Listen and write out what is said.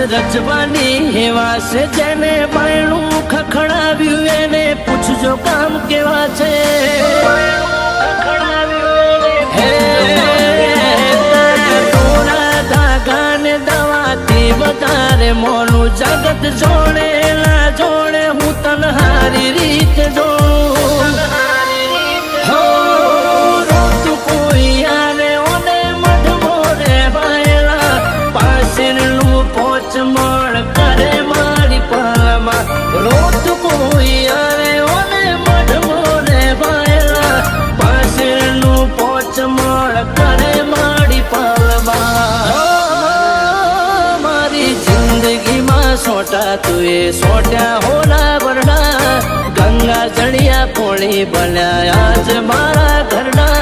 રજવાની હેવા છે જેને બાયણું ખખડાવ્યું એને પૂછજો કામ કેવા છે ધાગાને દવાથી વધારે મોનું જગત જોડે ના જોડે હું તને હારી રીતે જોઉં હો રોતું કોઈ આને ઓને મઢમો રે ભાયલા પાસેનું પોચ મળ કરે મારી પાલમાં રોતું કોઈ આને ઓને મઢમો રે ભાયલા પાસેનું પોચ મળ કરે મારી પાલમાં સોટા તુએ સોટ્યા હોના વરડા ગંગા જડિયા પોણી બન્યા આજ મારા ઘરના